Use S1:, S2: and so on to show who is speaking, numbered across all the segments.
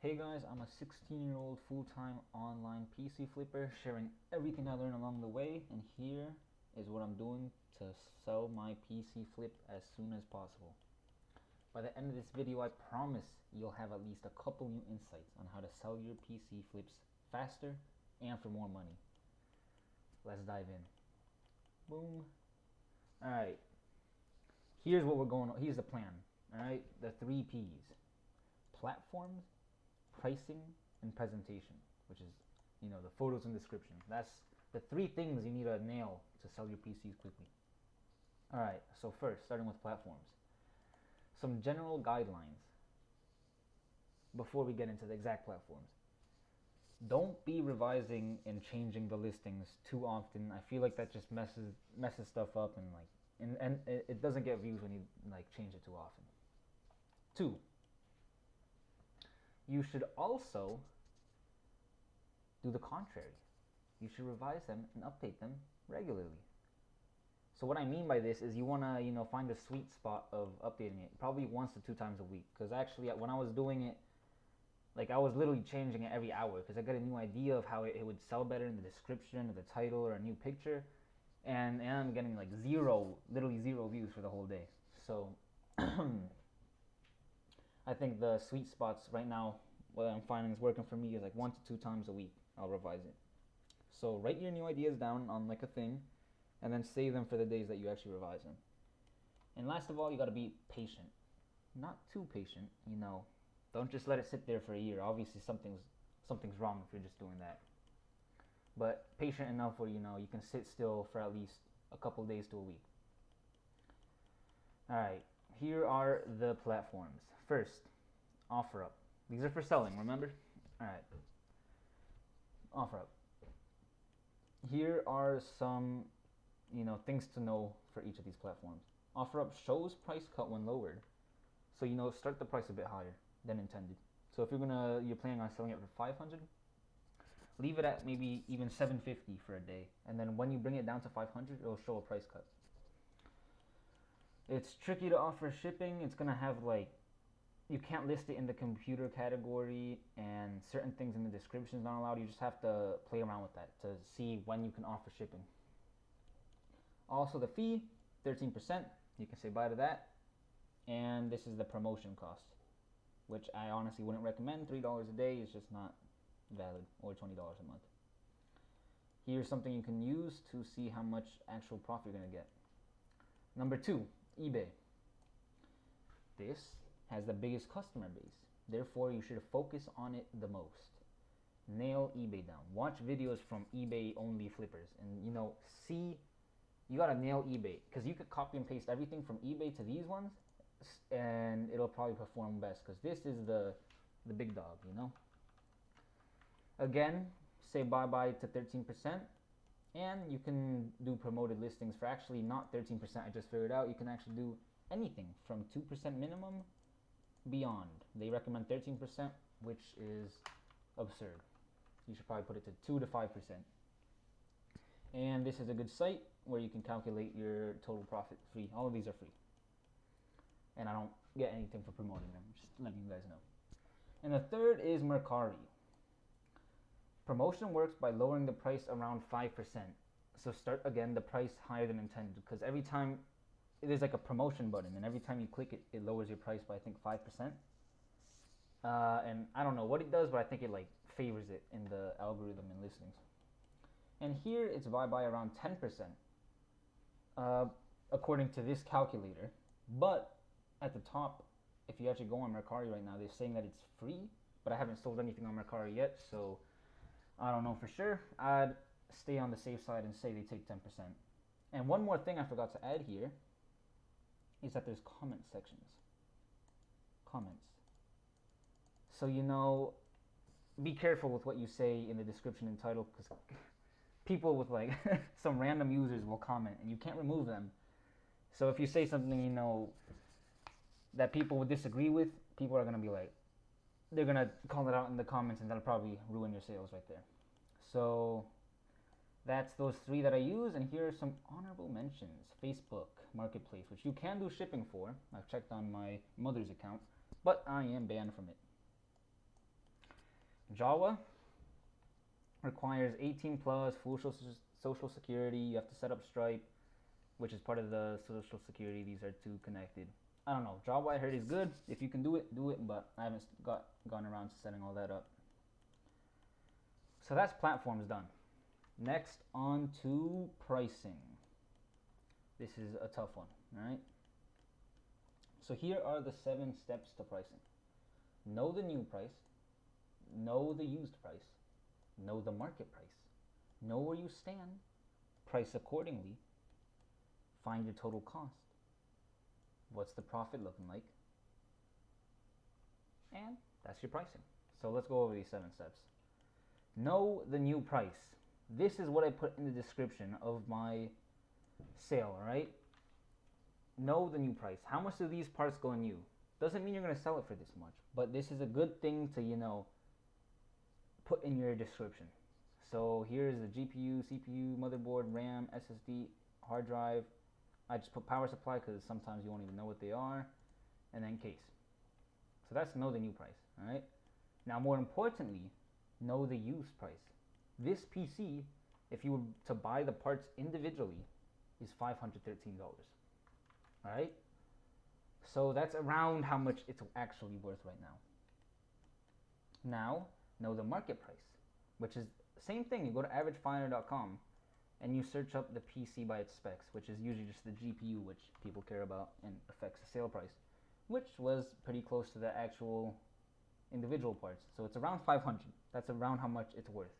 S1: Hey guys, I'm a 16-year-old full-time online PC flipper sharing everything I learned along the way, and here is what I'm doing to sell my PC flip as soon as possible. By the end of this video, I promise you'll have at least a couple new insights on how to sell your PC flips faster and for more money. Let's dive in. Boom. Alright, here's what we're going on. Here's the plan. Alright, the 3 P's. Platforms, pricing, and presentation, which is, the photos and description. That's the 3 things you need to nail to sell your PCs quickly. All right, so first, starting with platforms. Some general guidelines before we get into the exact platforms. Don't be revising and changing the listings too often. I feel like that just messes stuff up, and it doesn't get views when you change it too often. 2, you should also do the contrary. You should revise them and update them regularly. So what I mean by this is you want to, find a sweet spot of updating it, probably 1 to 2 times a week. Because actually, when I was doing it, I was literally changing it every hour because I got a new idea of how it would sell better in the description or the title or a new picture, and I'm getting literally zero views for the whole day. So I think the sweet spots right now, what I'm finding is working for me is 1 to 2 times a week. I'll revise it. So write your new ideas down on a thing, and then save them for the days that you actually revise them. And last of all, you got to be patient. Not too patient, Don't just let it sit there for a year. Obviously, something's wrong if you're just doing that. But patient enough where you can sit still for at least a couple days to a week. All right. Here are the platforms. First, OfferUp. These are for selling, remember? All right. OfferUp. Here are some, things to know for each of these platforms. OfferUp shows price cut when lowered. So, start the price a bit higher than intended. So if you're planning on selling it for 500, leave it at maybe even 750 for a day. And then when you bring it down to 500, it'll show a price cut. It's tricky to offer shipping. It's gonna have you can't list it in the computer category, and certain things in the description is not allowed. You just have to play around with that to see when you can offer shipping. Also, the fee, 13%. You can say bye to that. And this is the promotion cost, which I honestly wouldn't recommend. $3 a day is just not valid, or $20 a month. Here's something you can use to see how much actual profit you're gonna get. Number 2, eBay. This has the biggest customer base. Therefore, you should focus on it the most. Nail eBay down. Watch videos from eBay only flippers, and you gotta nail eBay, because you could copy and paste everything from eBay to these ones, and it'll probably perform best because this is the big dog. Again, say bye to 13%. And you can do promoted listings for actually not 13%. I just figured out you can actually do anything from 2% minimum beyond. They recommend 13%, which is absurd. You should probably put it to 2 to 5%. And this is a good site where you can calculate your total profit free. All of these are free. And I don't get anything for promoting them, just letting you guys know. And the third is Mercari. Promotion works by lowering the price around 5%. So start again the price higher than intended, because every time there's a promotion button, and every time you click it, it lowers your price by I think 5%. And I don't know what it does, but I think it favors it in the algorithm and listings. And here it's buy around 10%, according to this calculator. But at the top, if you actually go on Mercari right now, they're saying that it's free, but I haven't sold anything on Mercari yet, so I don't know for sure. I'd stay on the safe side and say they take 10%. And one more thing I forgot to add here is that there's comment sections. Comments. So, be careful with what you say in the description and title, because people with some random users will comment and you can't remove them. So if you say something, that people would disagree with, people are going to be they're going to call it out in the comments, and that'll probably ruin your sales right there. So that's those 3 that I use, and here are some honorable mentions. Facebook Marketplace, which you can do shipping for. I've checked on my mother's account, but I am banned from it. Java requires 18 plus, full social security. You have to set up Stripe, which is part of the social security. These are two connected. I don't know. Java I heard is good. If you can do it, do it. But I haven't gone around to setting all that up. So that's platforms done. Next, on to pricing. This is a tough one, right? So here are the 7 steps to pricing. Know the new price. Know the used price. Know the market price. Know where you stand. Price accordingly. Find your total cost. What's the profit looking like? And that's your pricing. So let's go over these 7 steps. Know the new price. This is what I put in the description of my sale, right? Know the new price. How much do these parts go in new? Doesn't mean you're going to sell it for this much, but this is a good thing to, put in your description. So here's the GPU, CPU, motherboard, RAM, SSD, hard drive. I just put power supply because sometimes you won't even know what they are, and then case. So that's know the new price, all right? Now, more importantly, know the used price. This PC, if you were to buy the parts individually, is $513, all right? So that's around how much it's actually worth right now. Now, know the market price, which is the same thing. You go to averagefinder.com and you search up the PC by its specs, which is usually just the GPU, which people care about and affects the sale price, which was pretty close to the actual individual parts. So it's around 500. That's around how much it's worth.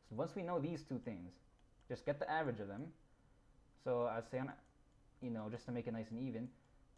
S1: So once we know these two things, just get the average of them. So I'd say, just to make it nice and even,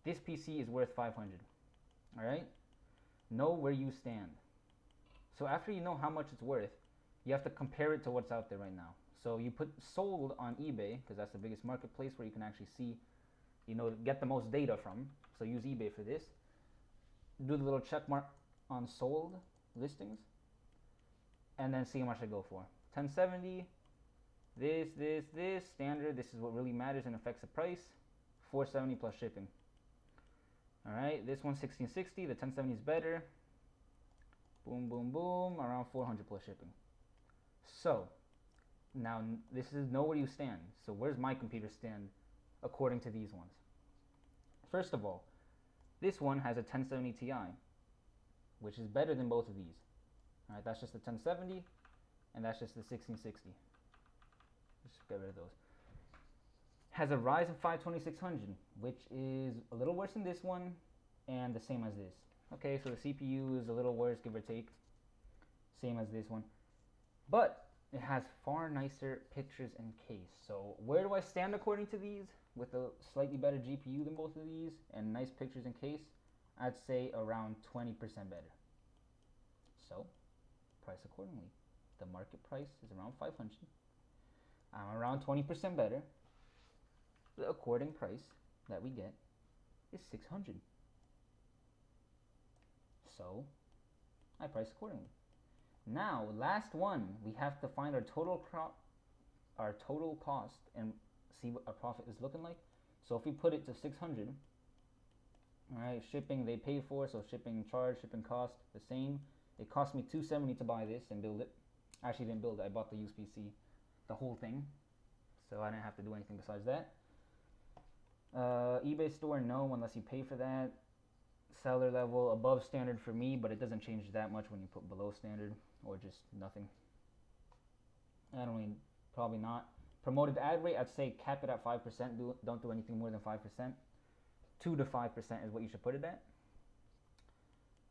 S1: this PC is worth 500. All right? Know where you stand. So after you know how much it's worth, you have to compare it to what's out there right now. So you put sold on eBay, because that's the biggest marketplace where you can actually see, get the most data from. So use eBay for this. Do the little check mark on sold listings, and then see how much I go for. 1070, this, standard. This is what really matters and affects the price. 470 plus shipping. All right, this one's 1660. The 1070 is better. Boom, boom, boom. Around 400 plus shipping. So now this is know where you stand. So where's my computer stand according to these ones? First of all, this one has a 1070 Ti, which is better than both of these. All right, that's just the 1070, and that's just the 1660. Just get rid of those. Has a Ryzen 5 2600, which is a little worse than this one, and the same as this. Okay, so the CPU is a little worse, give or take. Same as this one. But it has far nicer pictures and case. So where do I stand according to these? With a slightly better GPU than both of these, and nice pictures and case, I'd say around 20% better. So, price accordingly. The market price is around 500. I'm around 20% better. The according price that we get is 600. So, I price accordingly. Now, last one, we have to find our total cost and see what our profit is looking like. So if we put it to 600, all right, shipping they pay for, so shipping charge, shipping cost, the same. It cost me $270 to buy this and build it. I actually didn't build it, I bought the used PC, the whole thing. So I didn't have to do anything besides that. eBay store, no, unless you pay for that. Seller level, above standard for me, but it doesn't change that much when you put below standard, or just nothing. Probably not. Promoted ad rate, I'd say cap it at 5%. Don't do anything more than 5%. 2 to 5% is what you should put it at.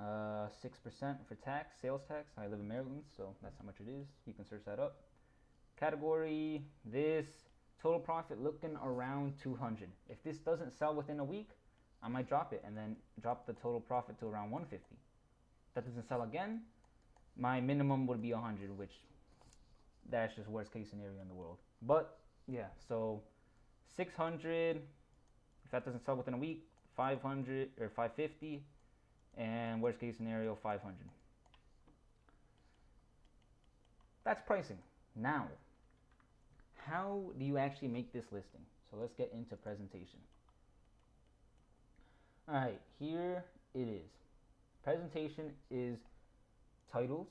S1: 6% for tax, sales tax. I live in Maryland, so that's how much it is. You can search that up. Category, this. Total profit looking around 200. If this doesn't sell within a week, I might drop it and then drop the total profit to around 150. If that doesn't sell again, my minimum would be 100, which that's just worst case scenario in the world. But yeah, so 600. If that doesn't sell within a week, 500 or 550, and worst case scenario 500. That's pricing. Now, how do you actually make this listing? So let's get into presentation. All right, here it is. Presentation is titles,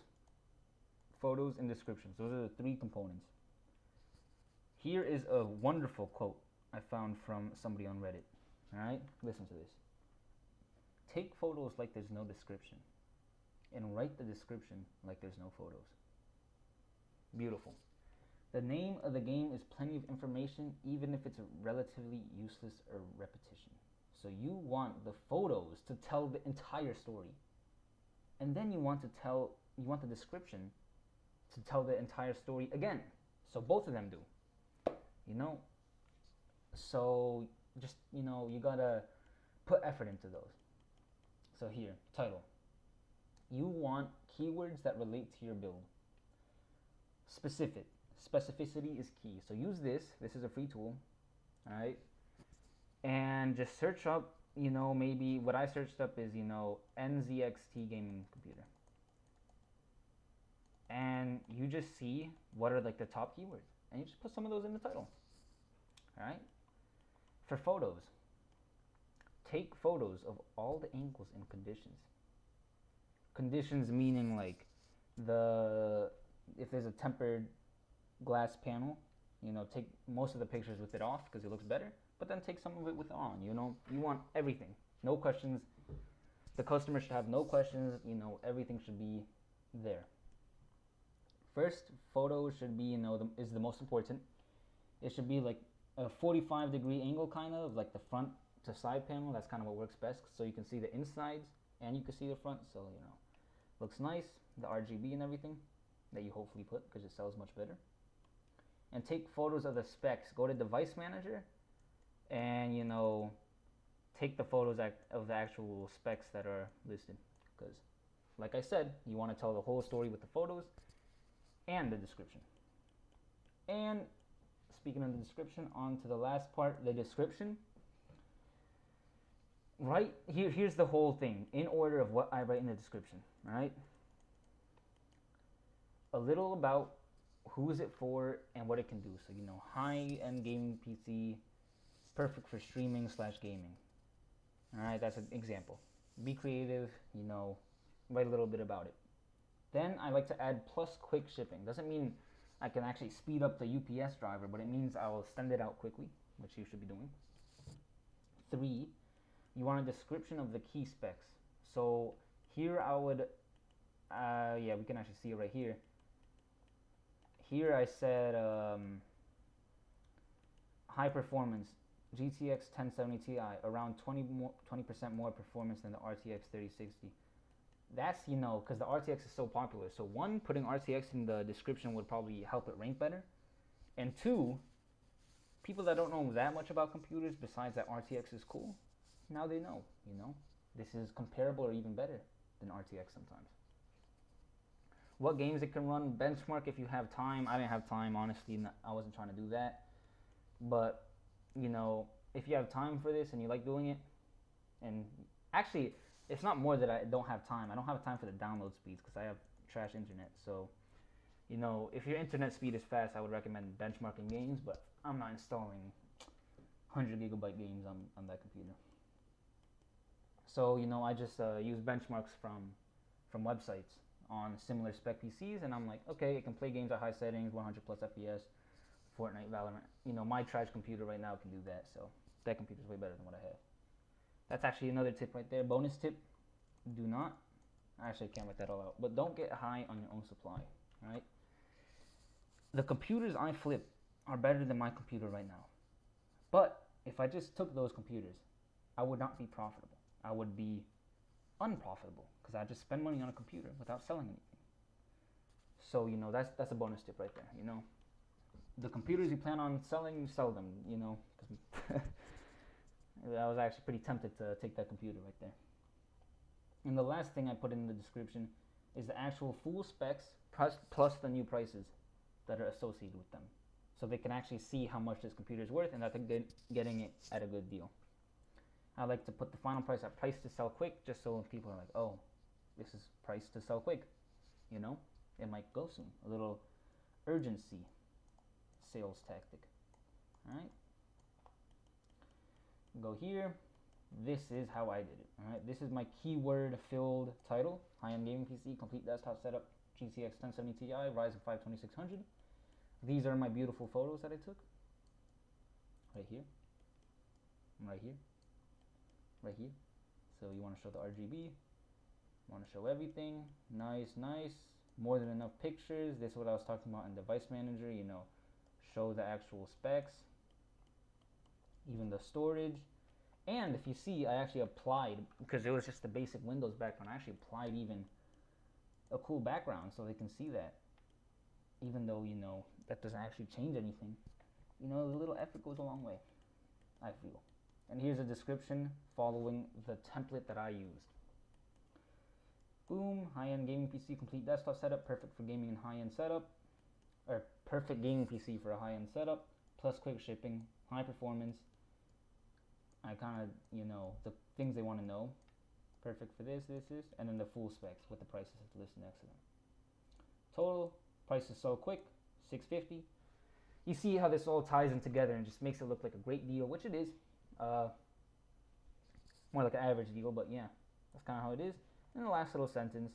S1: photos, and descriptions. Those are the three components. Here is a wonderful quote I found from somebody on Reddit. Alright, listen to this. Take photos like there's no description, and write the description like there's no photos. Beautiful. The name of the game is plenty of information, even if it's relatively useless or repetition. So you want the photos to tell the entire story. And then you want the description to tell the entire story again. So both of them do. So just, you gotta put effort into those. So here, title. You want keywords that relate to your build. Specificity is key. So use this. This is a free tool. Alright? And just search up, maybe what I searched up is, NZXT gaming computer. And you just see what are like the top keywords. And you just put some of those in the title. Alright? For photos, take photos of all the angles and conditions. Conditions meaning like if there's a tempered glass panel, take most of the pictures with it off because it looks better, but then take some of it with it on. You want everything. No questions. The customer should have no questions. Everything should be there. First, photo should be, is the most important. It should be like a 45-degree angle, kind of like the front to side panel. That's kind of what works best, so you can see the insides and you can see the front. So looks nice. The RGB and everything that you hopefully put because it sells much better. And take photos of the specs. Go to Device Manager and take the photos of the actual specs that are listed, because like I said, you want to tell the whole story with the photos and the description. And speaking of the description, on to the last part, the description. Right here, here's the whole thing in order of what I write in the description. All right, a little about who is it for and what it can do. So high-end gaming PC, perfect for streaming / gaming. All right, that's an example. Be creative, write a little bit about it. Then I like to add plus quick shipping. Doesn't mean I can actually speed up the UPS driver, but it means I will send it out quickly, which you should be doing. 3, you want a description of the key specs. So here I would, we can actually see it right here. Here I said high performance, GTX 1070 Ti, around 20% more performance than the RTX 3060. That's, because the RTX is so popular. So 1, putting RTX in the description would probably help it rank better. And 2, people that don't know that much about computers, besides that RTX is cool, now they know, this is comparable or even better than RTX sometimes. What games it can run, benchmark if you have time. I didn't have time, honestly. I wasn't trying to do that. But, if you have time for this and you like doing it, and actually, it's not more that I don't have time. I don't have time for the download speeds because I have trash internet. So, if your internet speed is fast, I would recommend benchmarking games, but I'm not installing 100 gigabyte games on that computer. So, I just use benchmarks from websites on similar spec PCs, and I'm like, okay, it can play games at high settings, 100 plus FPS, Fortnite, Valorant. My trash computer right now can do that, so that computer's way better than what I have. That's actually another tip right there. Bonus tip, do not, actually I can't write that all out, but don't get high on your own supply, right? The computers I flip are better than my computer right now. But if I just took those computers, I would not be profitable. I would be unprofitable because I just spend money on a computer without selling anything. So, that's a bonus tip right there, The computers you plan on selling, sell them, because I was actually pretty tempted to take that computer right there. And the last thing I put in the description is the actual full specs plus the new prices that are associated with them. So they can actually see how much this computer is worth and that they're getting it at a good deal. I like to put the final price at price to sell quick, just so people are like, oh, this is price to sell quick. It might go soon. A little urgency sales tactic. Alright. Go here. this is how I did it. All right, this is my keyword filled title: high-end gaming PC, complete desktop setup, GTX 1070 Ti, Ryzen 5 2600. These are my beautiful photos that I took. Right here, right here, right here. So you want to show the RGB, want to show everything. Nice, nice. More than enough pictures. This is what I was talking about in Device Manager. You know, show the actual specs, even the storage. And if you see, I actually applied, because it was just the basic Windows background, I actually applied even a cool background so they can see that. Even though, you know, that doesn't actually change anything. You know, the little effort goes a long way, I feel. And here's a description following the template that I used. Boom, high-end gaming PC, complete desktop setup, perfect for gaming and high-end setup. Or perfect gaming PC for a high-end setup, plus quick shipping, high performance. I kind of, you know, the things they want to know. Perfect for this, and then the full specs with the prices listed next to them. Total price is so quick, $650. You see how this all ties in together and just makes it look like a great deal, which it is. More like an average deal, but yeah, that's kind of how it is. And the last little sentence,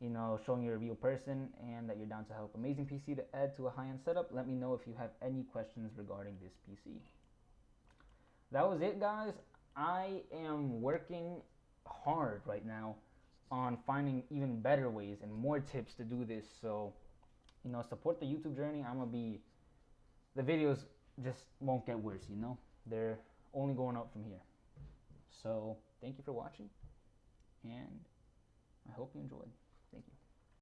S1: you know, showing you're a real person and that you're down to help. Amazing PC to add to a high-end setup. Let me know if you have any questions regarding this PC. That was it, guys. I am working hard right now on finding even better ways and more tips to do this. So, you know, support the YouTube journey. The videos just won't get worse, you know? They're only going up from here. So, thank you for watching, and I hope you enjoyed.